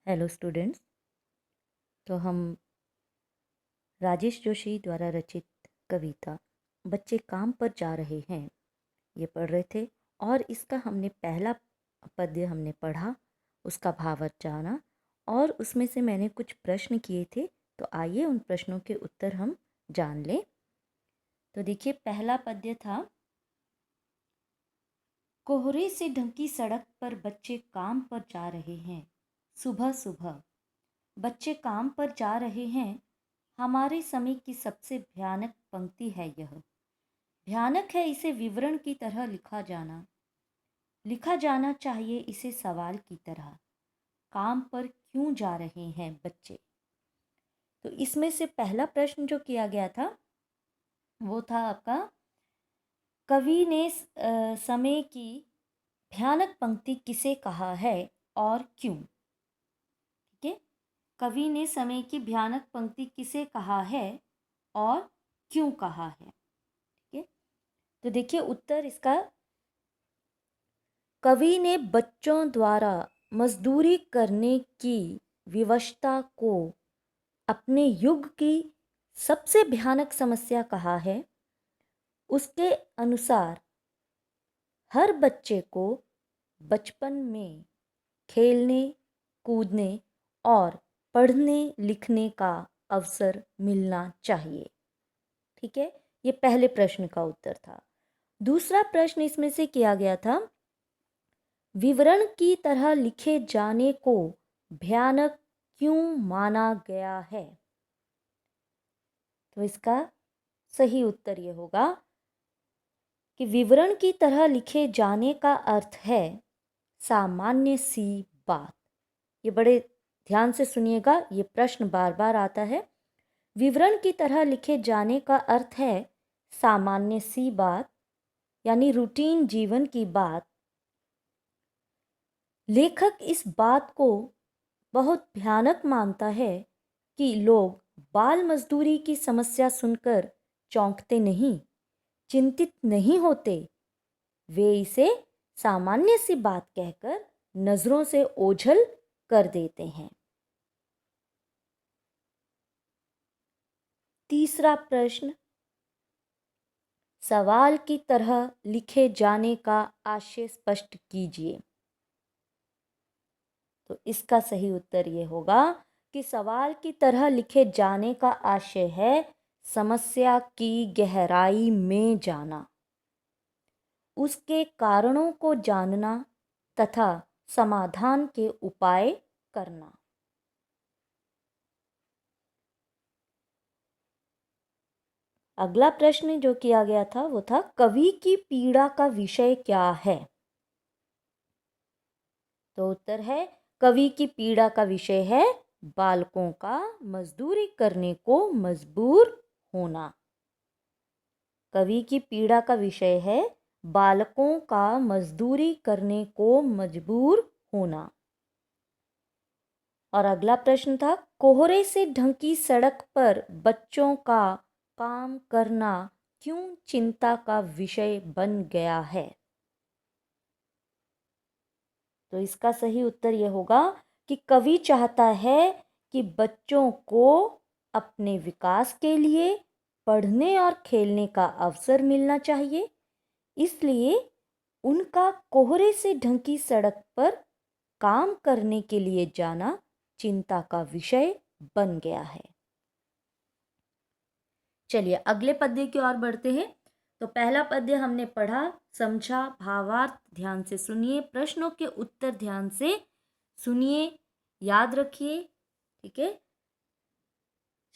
Hello students. तो हम राजेश जोशी द्वारा रचित कविता बच्चे काम पर जा रहे हैं ये पढ़ रहे थे। और इसका हमने पहला पद्य हमने पढ़ा, उसका भावार्थ जाना और उसमें से मैंने कुछ प्रश्न किए थे। तो आइए उन प्रश्नों के उत्तर हम जान लें। तो देखिए, पहला पद्य था, कोहरे से ढकी सड़क पर बच्चे काम पर जा रहे हैं। सुबह सुबह बच्चे काम पर जा रहे हैं। हमारे समय की सबसे भयानक पंक्ति है यह। भयानक है इसे विवरण की तरह लिखा जाना चाहिए इसे सवाल की तरह। काम पर क्यों जा रहे हैं बच्चे? तो इसमें से पहला प्रश्न जो किया गया था वो था आपका, कवि ने समय की भयानक पंक्ति किसे कहा है और क्यों? ठीक है, कवि ने समय की भयानक पंक्ति किसे कहा है और क्यों कहा है? ठीक है, तो देखिए उत्तर इसका, कवि ने बच्चों द्वारा मजदूरी करने की विवशता को अपने युग की सबसे भयानक समस्या कहा है। उसके अनुसार हर बच्चे को बचपन में खेलने, कूदने और पढ़ने लिखने का अवसर मिलना चाहिए। ठीक है, ये पहले प्रश्न का उत्तर था। दूसरा प्रश्न इसमें से किया गया था, विवरण की तरह लिखे जाने को भयानक क्यों माना गया है? तो इसका सही उत्तर ये होगा कि विवरण की तरह लिखे जाने का अर्थ है सामान्य सी बात। ये बड़े ध्यान से सुनिएगा, ये प्रश्न बार बार आता है। विवरण की तरह लिखे जाने का अर्थ है सामान्य सी बात, यानी रूटीन जीवन की बात। लेखक इस बात को बहुत भयानक मानता है कि लोग बाल मजदूरी की समस्या सुनकर चौंकते नहीं, चिंतित नहीं होते। वे इसे सामान्य सी बात कहकर नजरों से ओझल कर देते हैं। तीसरा प्रश्न, सवाल की तरह लिखे जाने का आशय स्पष्ट कीजिए। तो इसका सही उत्तर ये होगा कि सवाल की तरह लिखे जाने का आशय है समस्या की गहराई में जाना, उसके कारणों को जानना तथा समाधान के उपाय करना। अगला प्रश्न जो किया गया था वो था, कवि की पीड़ा का विषय क्या है? तो उत्तर है, कवि की पीड़ा का विषय है बालकों का मजदूरी करने को मजबूर होना। कवि की पीड़ा का विषय है बालकों का मजदूरी करने को मजबूर होना। और अगला प्रश्न था, कोहरे से ढकी सड़क पर बच्चों का काम करना क्यों चिंता का विषय बन गया है? तो इसका सही उत्तर यह होगा कि कवि चाहता है कि बच्चों को अपने विकास के लिए पढ़ने और खेलने का अवसर मिलना चाहिए, इसलिए उनका कोहरे से ढकी सड़क पर काम करने के लिए जाना चिंता का विषय बन गया है। चलिए अगले पद्य की ओर बढ़ते हैं। तो पहला पद्य हमने पढ़ा, समझा, भावार्थ ध्यान से सुनिए, प्रश्नों के उत्तर ध्यान से सुनिए, याद रखिए। ठीक है,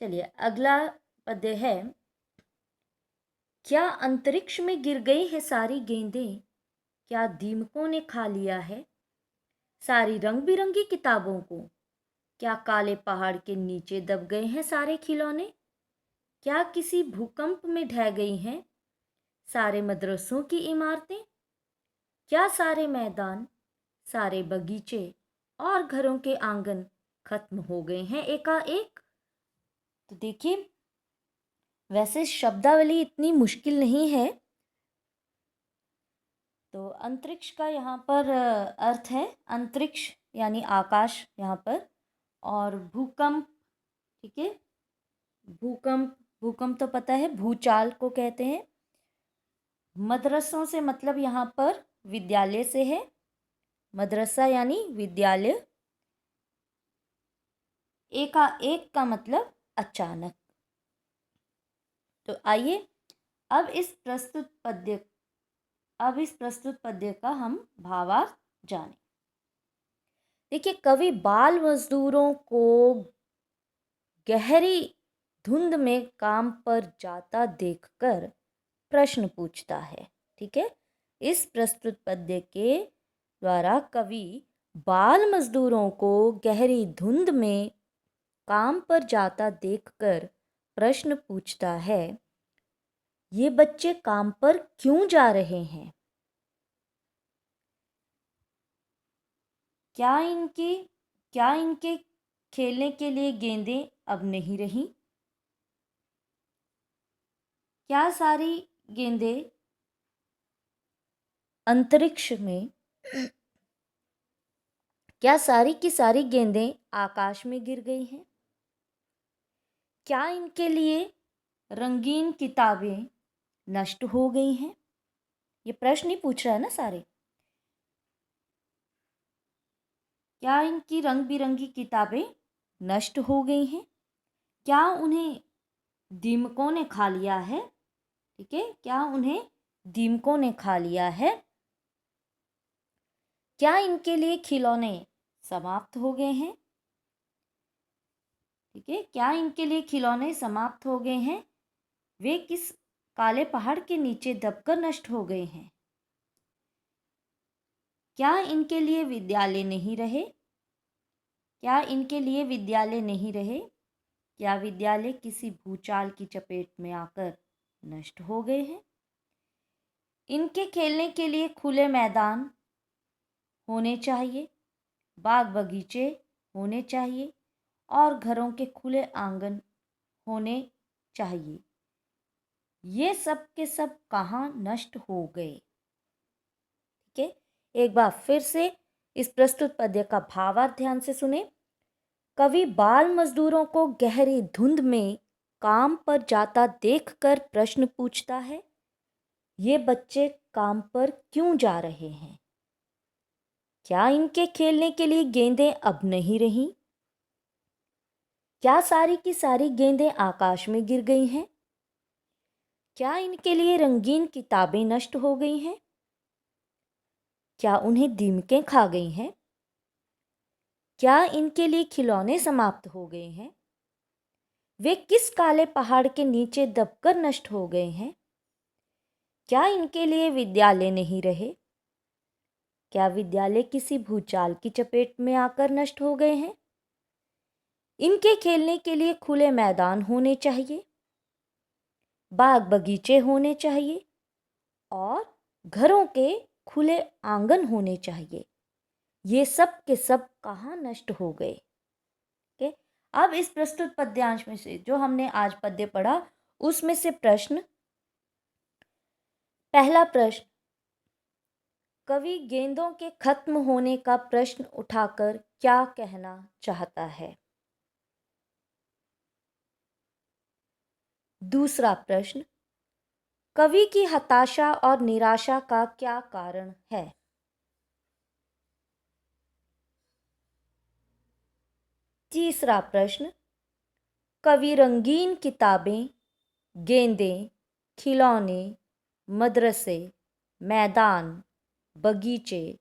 चलिए अगला पद्य है, क्या अंतरिक्ष में गिर गई है सारी गेंदें? क्या दीमकों ने खा लिया है सारी रंग बिरंगी किताबों को? क्या काले पहाड़ के नीचे दब गए हैं सारे खिलौने? क्या किसी भूकंप में ढह गई हैं सारे मदरसों की इमारतें? क्या सारे मैदान, सारे बगीचे और घरों के आंगन खत्म हो गए हैं एकाएक? तो देखिए, वैसे शब्दावली इतनी मुश्किल नहीं है। तो अंतरिक्ष का यहाँ पर अर्थ है, अंतरिक्ष यानी आकाश यहाँ पर। और भूकंप, ठीक है, भूकंप, भूकंप तो पता है, भूचाल को कहते हैं। मदरसों से मतलब यहाँ पर विद्यालय से है, मदरसा यानी विद्यालय। एक का मतलब अचानक। तो आइए अब इस प्रस्तुत पद्य का हम भावार्थ जानें। देखिए, कवि बाल मजदूरों को गहरी धुंध में काम पर जाता देखकर प्रश्न पूछता है। ठीक है, इस प्रस्तुत पद्य के द्वारा कवि बाल मजदूरों को गहरी धुंध में काम पर जाता देखकर प्रश्न पूछता है, ये बच्चे काम पर क्यों जा रहे हैं? क्या इनके खेलने के लिए गेंदें अब नहीं रहीं? क्या सारी गेंदें अंतरिक्ष में क्या सारी की सारी गेंदें आकाश में गिर गई हैं? क्या इनके लिए रंगीन किताबें नष्ट हो गई हैं? ये प्रश्न ही पूछ रहा है ना सारे। क्या इनकी रंग बिरंगी किताबें नष्ट हो गई हैं? क्या उन्हें दीमकों ने खा लिया है? ठीक है, क्या उन्हें दीमकों ने खा लिया है? क्या इनके लिए खिलौने समाप्त हो गए हैं? ठीक है, क्या इनके लिए खिलौने समाप्त हो गए हैं? वे किस काले पहाड़ के नीचे दबकर नष्ट हो गए हैं? क्या इनके लिए विद्यालय नहीं रहे? क्या इनके लिए विद्यालय नहीं रहे? क्या विद्यालय किसी भूचाल की चपेट में आकर नष्ट हो गए हैं? इनके खेलने के लिए खुले मैदान होने चाहिए, बाग बगीचे होने चाहिए और घरों के खुले आंगन होने चाहिए। ये सब के सब कहाँ नष्ट हो गए? ठीक है, एक बार फिर से इस प्रस्तुत पद्य का भावार्थ ध्यान से सुने। कवि बाल मजदूरों को गहरी धुंध में काम पर जाता देखकर प्रश्न पूछता है, ये बच्चे काम पर क्यों जा रहे हैं? क्या इनके खेलने के लिए गेंदें अब नहीं रहीं? क्या सारी की सारी गेंदें आकाश में गिर गई हैं? क्या इनके लिए रंगीन किताबें नष्ट हो गई हैं? क्या उन्हें दीमकें खा गई हैं? क्या इनके लिए खिलौने समाप्त हो गए हैं? वे किस काले पहाड़ के नीचे दबकर नष्ट हो गए हैं? क्या इनके लिए विद्यालय नहीं रहे? क्या विद्यालय किसी भूचाल की चपेट में आकर नष्ट हो गए हैं? इनके खेलने के लिए खुले मैदान होने चाहिए, बाग बगीचे होने चाहिए और घरों के खुले आंगन होने चाहिए। ये सब के सब कहाँ नष्ट हो गए? ठीक, अब इस प्रस्तुत पद्यांश में से जो हमने आज पद्य पढ़ा उसमें से प्रश्न, पहला प्रश्न, कवि गेंदों के खत्म होने का प्रश्न उठाकर क्या कहना चाहता है? दूसरा प्रश्न, कवि की हताशा और निराशा का क्या कारण है? तीसरा प्रश्न, कवि रंगीन किताबें, गेंदें, खिलौने, मदरसे, मैदान, बगीचे,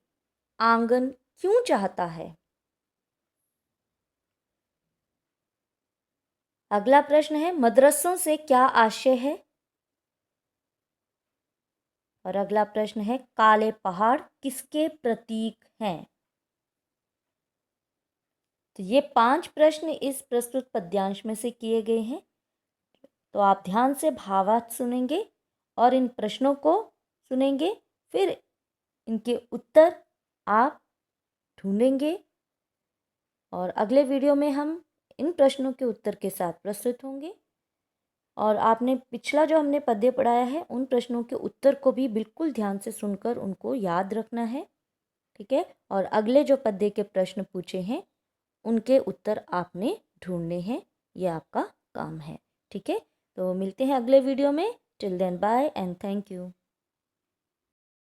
आंगन क्यों चाहता है? अगला प्रश्न है, मदरसों से क्या आशय है? और अगला प्रश्न है, काले पहाड़ किसके प्रतीक हैं? तो ये 5 प्रश्न इस प्रस्तुत पद्यांश में से किए गए हैं। तो आप ध्यान से भावार्थ सुनेंगे और इन प्रश्नों को सुनेंगे, फिर इनके उत्तर आप ढूंढेंगे और अगले वीडियो में हम इन प्रश्नों के उत्तर के साथ प्रस्तुत होंगे। और आपने पिछला जो हमने पद्य पढ़ाया है उन प्रश्नों के उत्तर को भी बिल्कुल ध्यान से सुनकर उनको याद रखना है। ठीक है, और अगले जो पद्य के प्रश्न पूछे हैं उनके उत्तर आपने ढूंढने हैं, ये आपका काम है। ठीक है, तो मिलते हैं अगले वीडियो में। Till then bye and thank you.